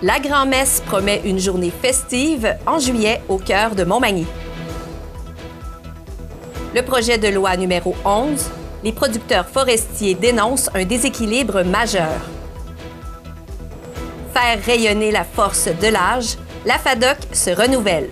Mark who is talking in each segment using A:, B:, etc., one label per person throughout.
A: La grand-messe promet une journée festive en juillet au cœur de Montmagny. Le projet de loi numéro 11, les producteurs forestiers dénoncent un déséquilibre majeur. Faire rayonner la force de l'âge, la FADOC se renouvelle.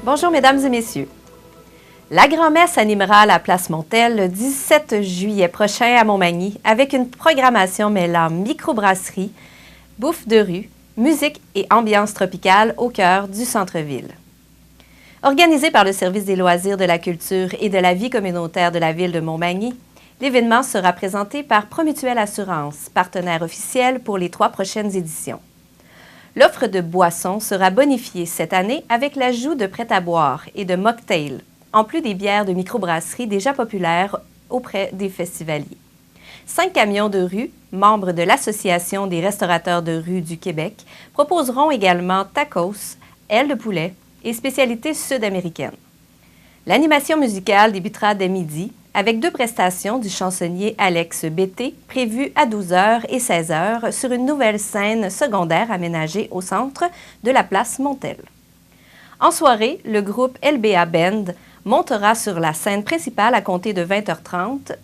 A: Bonjour mesdames et messieurs. La grand-messe animera la place Montel le 17 juillet prochain à Montmagny avec une programmation mêlant microbrasserie, bouffe de rue, musique et ambiance tropicale au cœur du centre-ville. Organisé par le Service des loisirs, de la culture et de la vie communautaire de la ville de Montmagny, l'événement sera présenté par Promutuelle Assurance, partenaire officiel pour les 3 prochaines éditions. L'offre de boissons sera bonifiée cette année avec l'ajout de prêt-à-boire et de mocktails, en plus des bières de microbrasserie déjà populaires auprès des festivaliers. 5 camions de rue, membres de l'Association des restaurateurs de rue du Québec, proposeront également tacos, ailes de poulet et spécialités sud-américaines. L'animation musicale débutera dès midi avec 2 prestations du chansonnier Alex Bété prévues à 12h et 16h sur une nouvelle scène secondaire aménagée au centre de la place Montel. En soirée, le groupe LBA Band montera sur la scène principale à compter de 20h30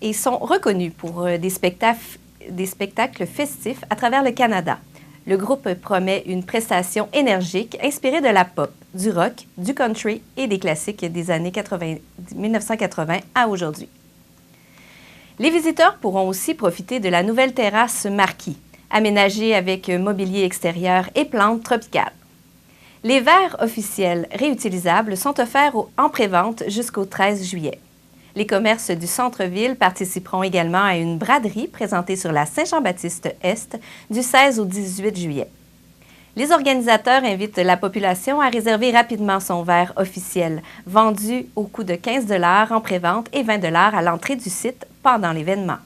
A: et sont reconnus pour des spectacles festifs à travers le Canada. Le groupe promet une prestation énergique inspirée de la pop, du rock, du country et des classiques des années 1980 à aujourd'hui. Les visiteurs pourront aussi profiter de la nouvelle terrasse Marquis, aménagée avec mobilier extérieur et plantes tropicales. Les verres officiels réutilisables sont offerts en prévente jusqu'au 13 juillet. Les commerces du centre-ville participeront également à une braderie présentée sur la Saint-Jean-Baptiste-Est du 16 au 18 juillet. Les organisateurs invitent la population à réserver rapidement son verre officiel, vendu au coût de 15 $ en prévente et 20 $ à l'entrée du site pendant l'événement.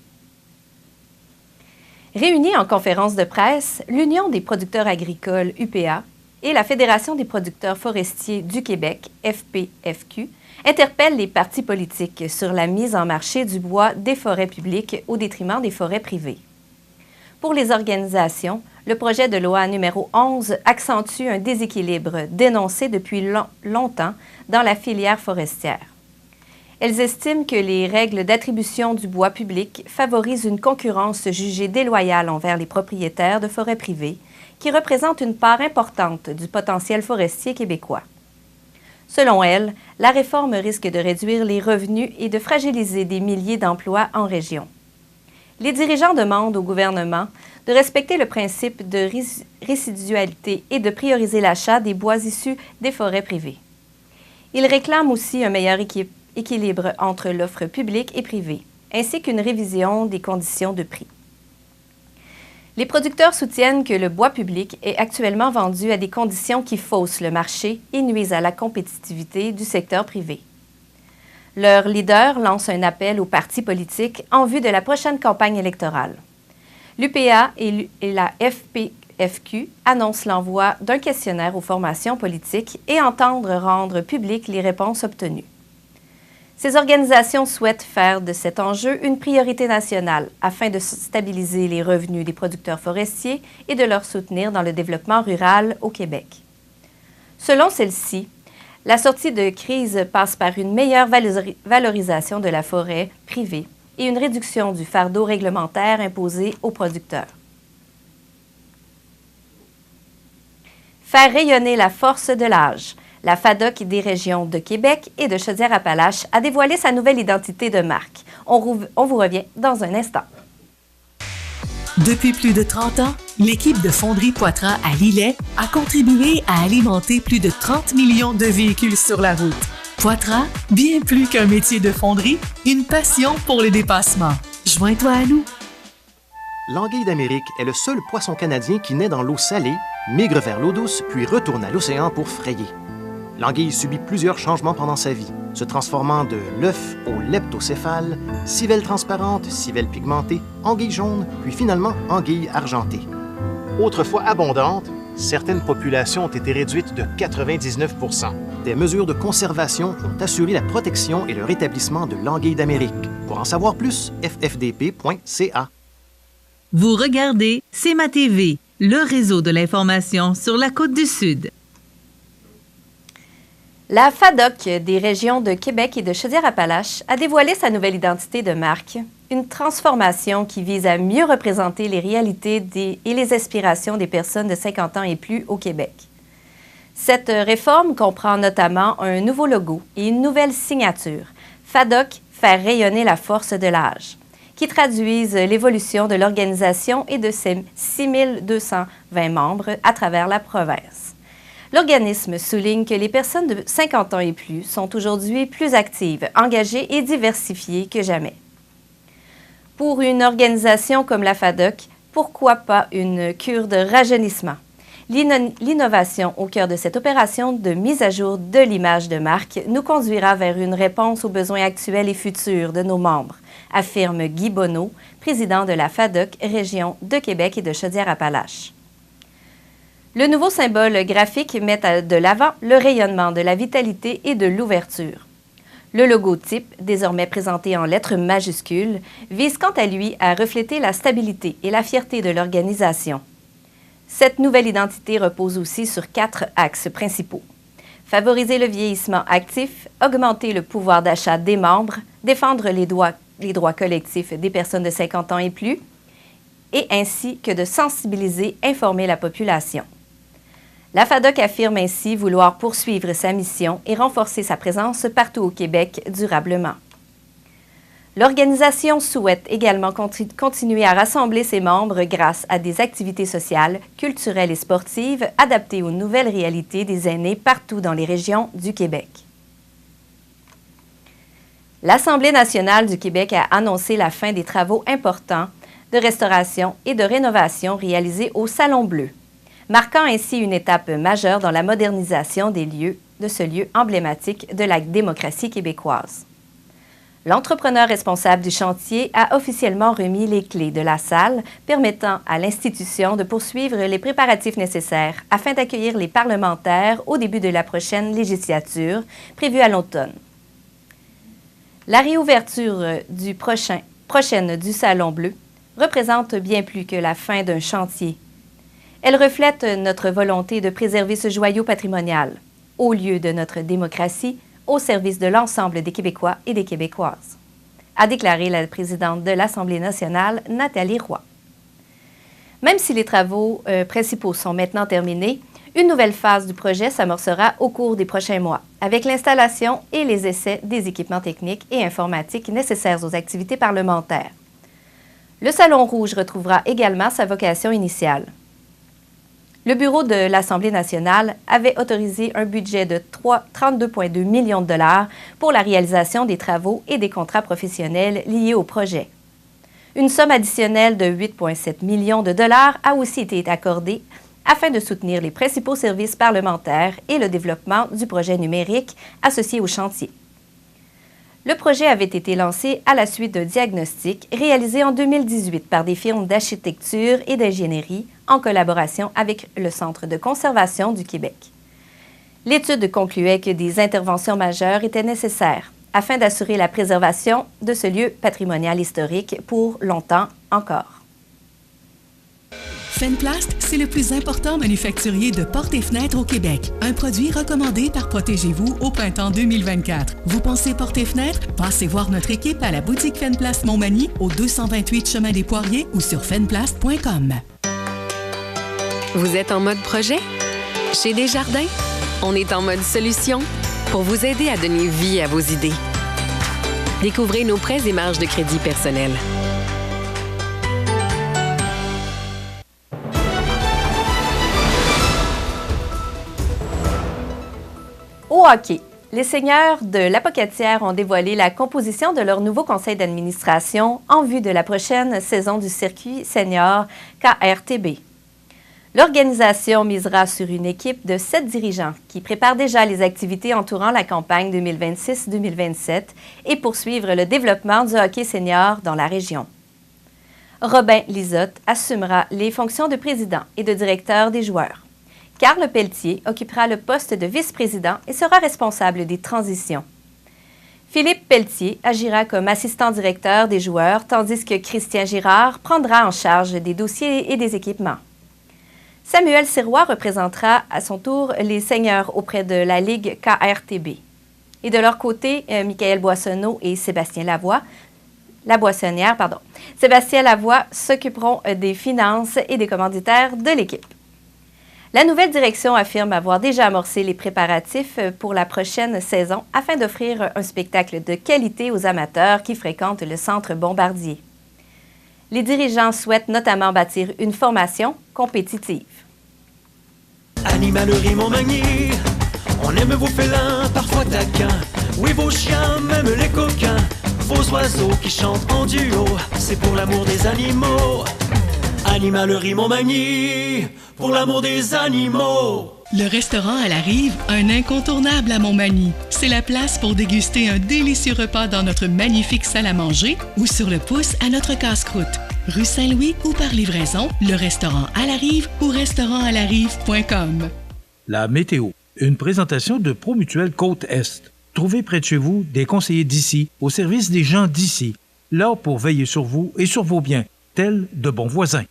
A: Réunis en conférence de presse, l'Union des producteurs agricoles UPA et la Fédération des producteurs forestiers du Québec, FPFQ, interpellent les partis politiques sur la mise en marché du bois des forêts publiques au détriment des forêts privées. Pour les organisations, le projet de loi numéro 11 accentue un déséquilibre dénoncé depuis longtemps dans la filière forestière. Elles estiment que les règles d'attribution du bois public favorisent une concurrence jugée déloyale envers les propriétaires de forêts privées, qui représentent une part importante du potentiel forestier québécois. Selon elle, la réforme risque de réduire les revenus et de fragiliser des milliers d'emplois en région. Les dirigeants demandent au gouvernement de respecter le principe de résidualité et de prioriser l'achat des bois issus des forêts privées. Ils réclament aussi un meilleur équilibre entre l'offre publique et privée, ainsi qu'une révision des conditions de prix. Les producteurs soutiennent que le bois public est actuellement vendu à des conditions qui faussent le marché et nuisent à la compétitivité du secteur privé. Leur leader lance un appel aux partis politiques en vue de la prochaine campagne électorale. L'UPA et la FPFQ annoncent l'envoi d'un questionnaire aux formations politiques et entendent rendre publiques les réponses obtenues. Ces organisations souhaitent faire de cet enjeu une priorité nationale afin de stabiliser les revenus des producteurs forestiers et de leur soutenir dans le développement rural au Québec. Selon celle-ci, la sortie de crise passe par une meilleure valorisation de la forêt privée et une réduction du fardeau réglementaire imposé aux producteurs. Faire rayonner la force de l'âge. La FADOC des régions de Québec et de Chaudière-Appalaches a dévoilé sa nouvelle identité de marque. On vous revient dans un instant.
B: Depuis plus de 30 ans, l'équipe de Fonderie Poitras à Lillet a contribué à alimenter plus de 30 millions de véhicules sur la route. Poitras, bien plus qu'un métier de fonderie, une passion pour le dépassement. Joins-toi à nous.
C: L'anguille d'Amérique est le seul poisson canadien qui naît dans l'eau salée, migre vers l'eau douce, puis retourne à l'océan pour frayer. L'anguille subit plusieurs changements pendant sa vie, se transformant de l'œuf au leptocéphale, civelle transparente, civelle pigmentée, anguille jaune, puis finalement anguille argentée. Autrefois abondante, Certaines populations ont été réduites de 99 %. Des mesures de conservation ont assuré la protection et le rétablissement de l'anguille d'Amérique. Pour en savoir plus, ffdp.ca.
B: Vous regardez CMA TV, le réseau de l'information sur la Côte-du-Sud.
A: La FADOC des régions de Québec et de Chaudière-Appalaches a dévoilé sa nouvelle identité de marque, une transformation qui vise à mieux représenter les réalités et les aspirations des personnes de 50 ans et plus au Québec. Cette réforme comprend notamment un nouveau logo et une nouvelle signature, FADOC, faire rayonner la force de l'âge, qui traduisent l'évolution de l'organisation et de ses 6220 membres à travers la province. L'organisme souligne que les personnes de 50 ans et plus sont aujourd'hui plus actives, engagées et diversifiées que jamais. Pour une organisation comme la FADOC, pourquoi pas une cure de rajeunissement? L'innovation au cœur de cette opération de mise à jour de l'image de marque nous conduira vers une réponse aux besoins actuels et futurs de nos membres, affirme Guy Bonneau, président de la FADOC Région de Québec et de Chaudière-Appalaches. Le nouveau symbole graphique met de l'avant le rayonnement de la vitalité et de l'ouverture. Le logotype, désormais présenté en lettres majuscules, vise quant à lui à refléter la stabilité et la fierté de l'organisation. Cette nouvelle identité repose aussi sur 4 axes principaux. Favoriser le vieillissement actif, augmenter le pouvoir d'achat des membres, défendre les droits collectifs des personnes de 50 ans et plus, et ainsi que de sensibiliser, informer la population. La FADOC affirme ainsi vouloir poursuivre sa mission et renforcer sa présence partout au Québec durablement. L'organisation souhaite également continuer à rassembler ses membres grâce à des activités sociales, culturelles et sportives adaptées aux nouvelles réalités des aînés partout dans les régions du Québec. L'Assemblée nationale du Québec a annoncé la fin des travaux importants de restauration et de rénovation réalisés au Salon Bleu, marquant ainsi une étape majeure dans la modernisation de ce lieu emblématique de la démocratie québécoise. L'entrepreneur responsable du chantier a officiellement remis les clés de la salle, permettant à l'institution de poursuivre les préparatifs nécessaires afin d'accueillir les parlementaires au début de la prochaine législature, prévue à l'automne. La réouverture prochaine du Salon Bleu représente bien plus que la fin d'un chantier. Elle reflète notre volonté de préserver ce joyau patrimonial, au lieu de notre démocratie, au service de l'ensemble des Québécois et des Québécoises, a déclaré la présidente de l'Assemblée nationale, Nathalie Roy. Même si les travaux principaux sont maintenant terminés, une nouvelle phase du projet s'amorcera au cours des prochains mois, avec l'installation et les essais des équipements techniques et informatiques nécessaires aux activités parlementaires. Le Salon Rouge retrouvera également sa vocation initiale. Le bureau de l'Assemblée nationale avait autorisé un budget de 32,2 millions de dollars pour la réalisation des travaux et des contrats professionnels liés au projet. Une somme additionnelle de 8,7 millions de dollars a aussi été accordée afin de soutenir les principaux services parlementaires et le développement du projet numérique associé au chantier. Le projet avait été lancé à la suite d'un diagnostic réalisé en 2018 par des firmes d'architecture et d'ingénierie en collaboration avec le Centre de conservation du Québec. L'étude concluait que des interventions majeures étaient nécessaires afin d'assurer la préservation de ce lieu patrimonial historique pour longtemps encore.
B: Fenplast, c'est le plus important manufacturier de portes et fenêtres au Québec. Un produit recommandé par Protégez-vous au printemps 2024. Vous pensez portes et fenêtres? Passez voir notre équipe à la boutique Fenplast Montmagny au 228 Chemin des Poiriers ou sur fenplast.com.
D: Vous êtes en mode projet? Chez Desjardins, on est en mode solution pour vous aider à donner vie à vos idées. Découvrez nos prêts et marges de crédit personnels.
A: Au hockey, les Seigneurs de l'Apocatière ont dévoilé la composition de leur nouveau conseil d'administration en vue de la prochaine saison du circuit senior KRTB. L'organisation misera sur une équipe de 7 dirigeants qui préparent déjà les activités entourant la campagne 2026-2027 et poursuivre le développement du hockey senior dans la région. Robin Lisotte assumera les fonctions de président et de directeur des joueurs. Carl Pelletier occupera le poste de vice-président et sera responsable des transitions. Philippe Pelletier agira comme assistant directeur des joueurs, tandis que Christian Girard prendra en charge des dossiers et des équipements. Samuel Sirois représentera à son tour les seigneurs auprès de la Ligue KRTB. Et de leur côté, Michael Boissonneau et Sébastien Lavoie, Sébastien Lavoie s'occuperont des finances et des commanditaires de l'équipe. La nouvelle direction affirme avoir déjà amorcé les préparatifs pour la prochaine saison afin d'offrir un spectacle de qualité aux amateurs qui fréquentent le centre Bombardier. Les dirigeants souhaitent notamment bâtir une formation compétitive.
E: Animalerie Montmagny, on aime vos félins, parfois taquins. Oui, vos chiens, même les coquins. Vos oiseaux qui chantent en duo, c'est pour l'amour des animaux. Animalerie Montmagny, pour l'amour des animaux.
B: Le restaurant à la Rive, un incontournable à Montmagny. C'est la place pour déguster un délicieux repas dans notre magnifique salle à manger ou sur le pouce à notre casse-croûte. Rue Saint-Louis ou par livraison, le restaurant à la Rive ou restaurantalarive.com.
F: La météo, une présentation de Promutuelle Côte-Est. Trouvez près de chez vous des conseillers d'ici, au service des gens d'ici, là pour veiller sur vous et sur vos biens, tels de bons voisins.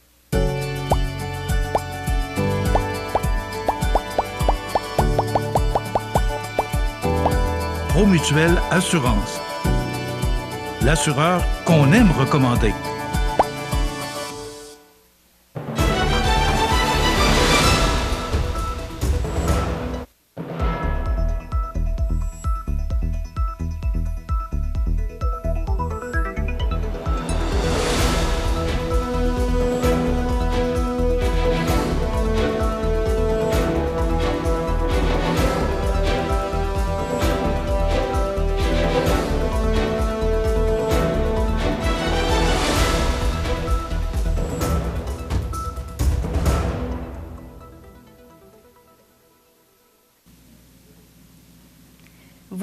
F: Promutuelle Assurance. L'assureur qu'on aime recommander.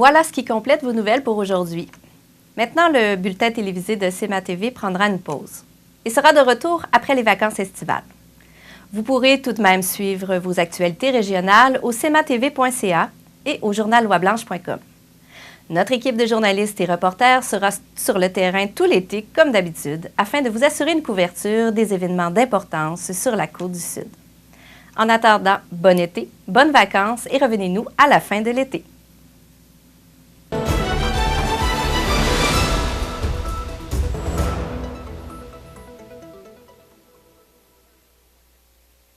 A: Voilà ce qui complète vos nouvelles pour aujourd'hui. Maintenant, le bulletin télévisé de CMA TV prendra une pause et sera de retour après les vacances estivales. Vous pourrez tout de même suivre vos actualités régionales au cmatv.ca et au journalloiblanche.com. Notre équipe de journalistes et reporters sera sur le terrain tout l'été, comme d'habitude, afin de vous assurer une couverture des événements d'importance sur la Côte du Sud. En attendant, bon été, bonnes vacances et revenez-nous à la fin de l'été.